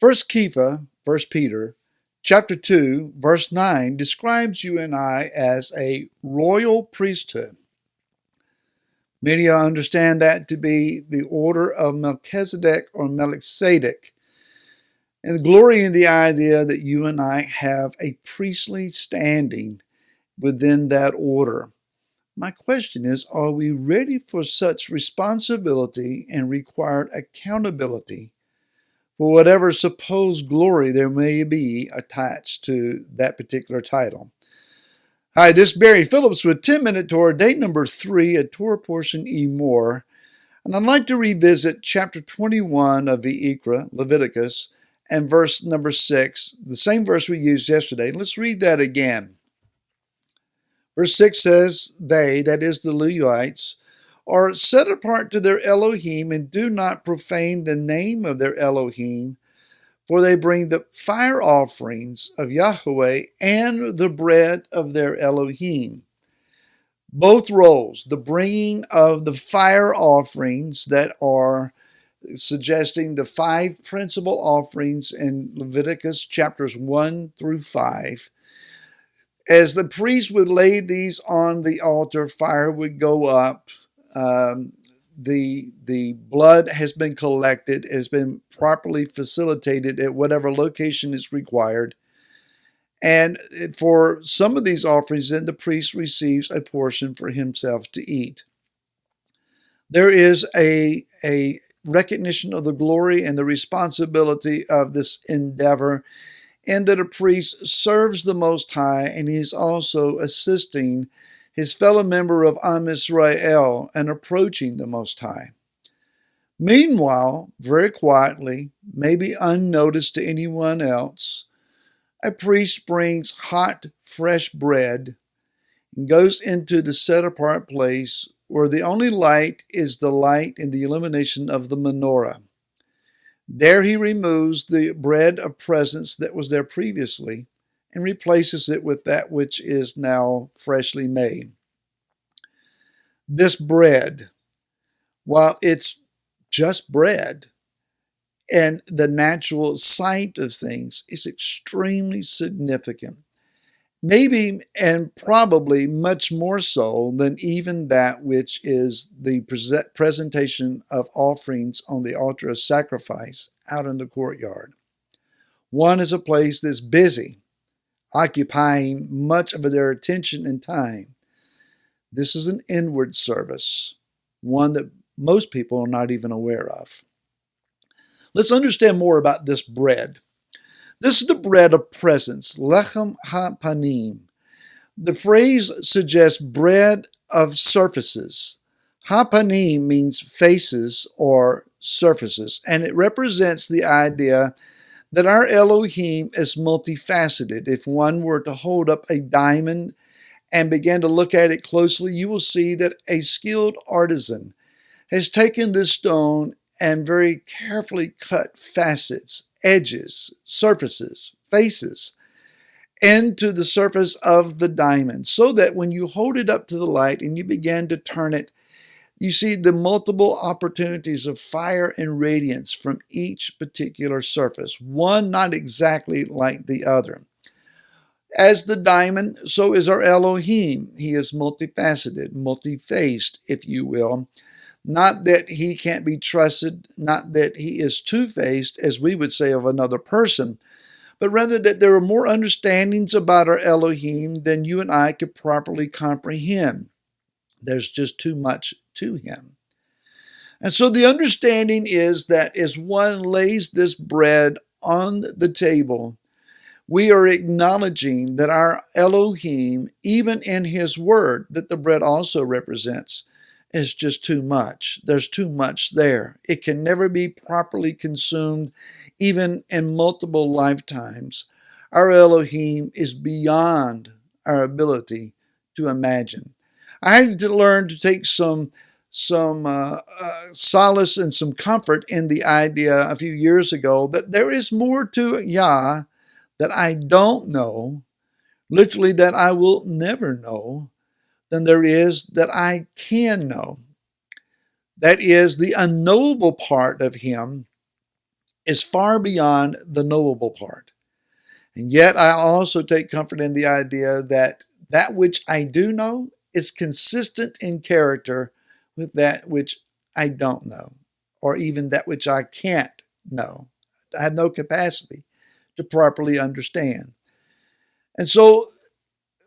First Peter, chapter 2, verse 9 describes you and I as a royal priesthood. Many understand that to be the order of Melchizedek or Melchizedek, and glory in the idea that you and I have a priestly standing within that order. My question is, are we ready for such responsibility and required accountability for whatever supposed glory there may be attached to that particular title? Hi, this is Barry Phillips with 10-Minute Torah, day number 3, a Torah portion Emor. And I'd like to revisit chapter 21 of Vayikra, Leviticus, and verse number 6, the same verse we used yesterday. Let's read that again. Verse 6 says, "They," that is the Levites, "are set apart to their Elohim and do not profane the name of their Elohim, for they bring the fire offerings of Yahweh and the bread of their Elohim." Both roles, the bringing of the fire offerings that are suggesting the 5 principal offerings in Leviticus chapters 1 through 5. As the priest would lay these on the altar, fire would go up. The blood has been collected, it has been properly facilitated at whatever location is required. And for some of these offerings, then the priest receives a portion for himself to eat. There is a recognition of the glory and the responsibility of this endeavor, and that a priest serves the Most High, and he is also assisting his fellow member of Am Israel and approaching the Most High. Meanwhile, very quietly, maybe unnoticed to anyone else, a priest brings hot, fresh bread and goes into the set-apart place where the only light is the light in the illumination of the menorah. There he removes the bread of presence that was there previously and replaces it with that which is now freshly made. This bread, while it's just bread, and the natural sight of things is extremely significant. Maybe and probably much more so than even that which is the presentation of offerings on the altar of sacrifice out in the courtyard. One is a place that's busy, occupying much of their attention and time. This is an inward service, one that most people are not even aware of. Let's understand more about this bread. This is the bread of presence, lechem ha-panim. The phrase suggests bread of surfaces. Ha-panim means faces or surfaces, and it represents the idea that our Elohim is multifaceted. If one were to hold up a diamond and begin to look at it closely, you will see that a skilled artisan has taken this stone and very carefully cut facets, edges, surfaces, faces into the surface of the diamond, so that when you hold it up to the light and you begin to turn it, you see the multiple opportunities of fire and radiance from each particular surface, one not exactly like the other. As the diamond, so is our Elohim. He is multifaceted, multi-faced, if you will. Not that he can't be trusted, not that he is two-faced, as we would say of another person, but rather that there are more understandings about our Elohim than you and I could properly comprehend. There's just too much to him. And so the understanding is that as one lays this bread on the table, we are acknowledging that our Elohim, even in his word, that the bread also represents, is just too much. There's too much there. It can never be properly consumed, even in multiple lifetimes. Our Elohim is beyond our ability to imagine. I had to learn to take some solace and some comfort in the idea a few years ago that there is more to Yah that I don't know, literally that I will never know, than there is that I can know. That is, the unknowable part of him is far beyond the knowable part. And yet I also take comfort in the idea that that which I do know is consistent in character with that which I don't know, or even that which I can't know. I have no capacity to properly understand. And so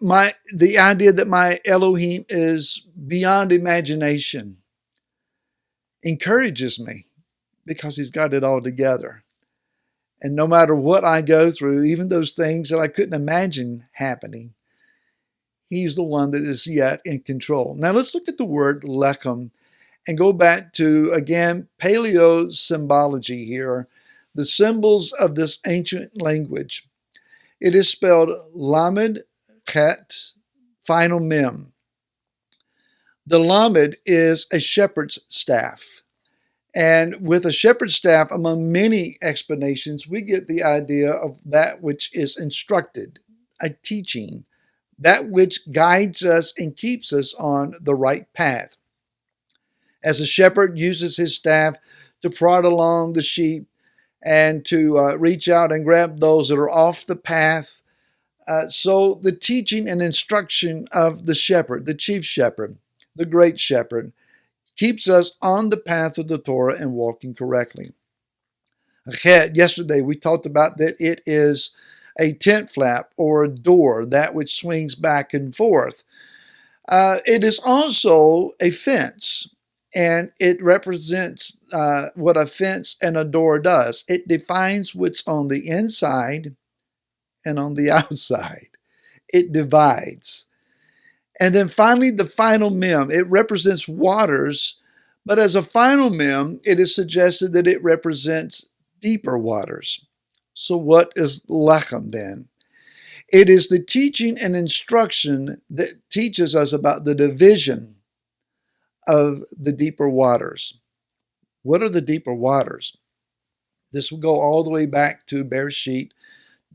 the idea that my Elohim is beyond imagination encourages me because he's got it all together. And no matter what I go through, even those things that I couldn't imagine happening, he's the one that is yet in control. Now let's look at the word lechem and go back to, again, paleo symbology here, the symbols of this ancient language. It is spelled lamed, chet, final mem. The lamed is a shepherd's staff. And with a shepherd's staff, among many explanations, we get the idea of that which is instructed, a teaching, that which guides us and keeps us on the right path. As a shepherd uses his staff to prod along the sheep and to reach out and grab those that are off the path, so the teaching and instruction of the shepherd, the chief shepherd, the great shepherd, keeps us on the path of the Torah and walking correctly. Yesterday we talked about that it is a tent flap or a door, that which swings back and forth. It is also a fence, and it represents what a fence and a door does. It defines what's on the inside and on the outside. It divides. And then finally, the final mem, it represents waters, but as a final mem, it is suggested that it represents deeper waters. So what is lechem then? It is the teaching and instruction that teaches us about the division of the deeper waters. What are the deeper waters? This will go all the way back to Bereshit,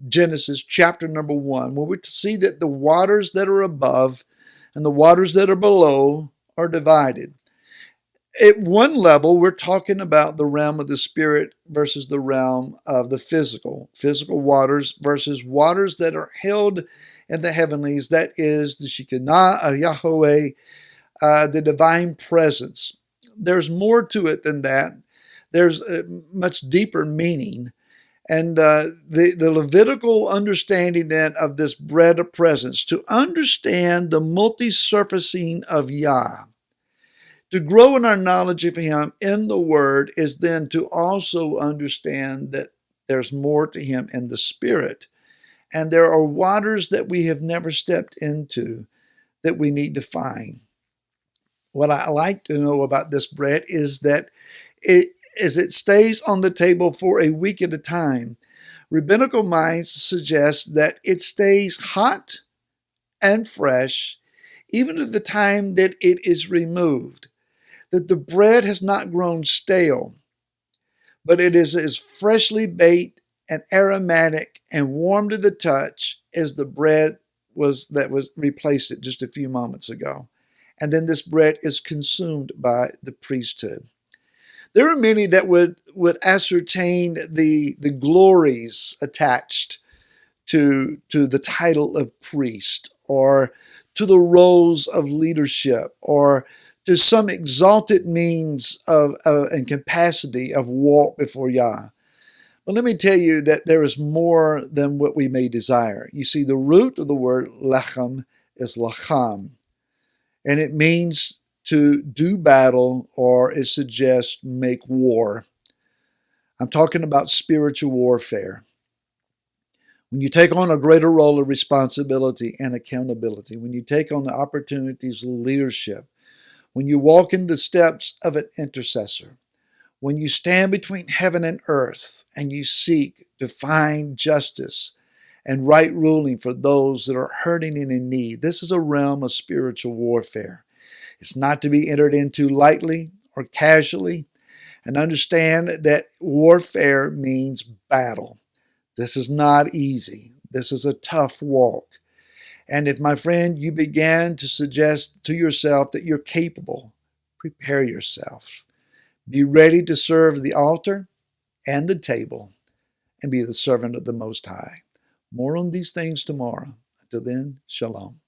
Genesis chapter number 1, where we see that the waters that are above and the waters that are below are divided. At one level, we're talking about the realm of the spirit versus the realm of the physical waters versus waters that are held in the heavenlies. That is the Shekinah of Yahweh, the divine presence. There's more to it than that. There's a much deeper meaning. And the Levitical understanding then of this bread of presence, to understand the multi-surfacing of Yah, to grow in our knowledge of Him in the Word, is then to also understand that there's more to Him in the Spirit. And there are waters that we have never stepped into that we need to find. What I like to know about this bread is that as it stays on the table for a week at a time, rabbinical minds suggest that it stays hot and fresh even at the time that it is removed, that the bread has not grown stale, but it is as freshly baked and aromatic and warm to the touch as the bread that was replaced it just a few moments ago. And then this bread is consumed by the priesthood. There are many that would ascertain the glories attached to the title of priest, or to the roles of leadership, or to some exalted means of and capacity of walk before Yah. But let me tell you that there is more than what we may desire. You see, the root of the word lechem is lacham, and it means to do battle, or it suggests make war. I'm talking about spiritual warfare. When you take on a greater role of responsibility and accountability, when you take on the opportunities of leadership, when you walk in the steps of an intercessor, when you stand between heaven and earth and you seek to find justice and right ruling for those that are hurting and in need, this is a realm of spiritual warfare. It's not to be entered into lightly or casually. And understand that warfare means battle. This is not easy. This is a tough walk. And if, my friend, you began to suggest to yourself that you're capable, prepare yourself. Be ready to serve the altar and the table and be the servant of the Most High. More on these things tomorrow. Until then, shalom.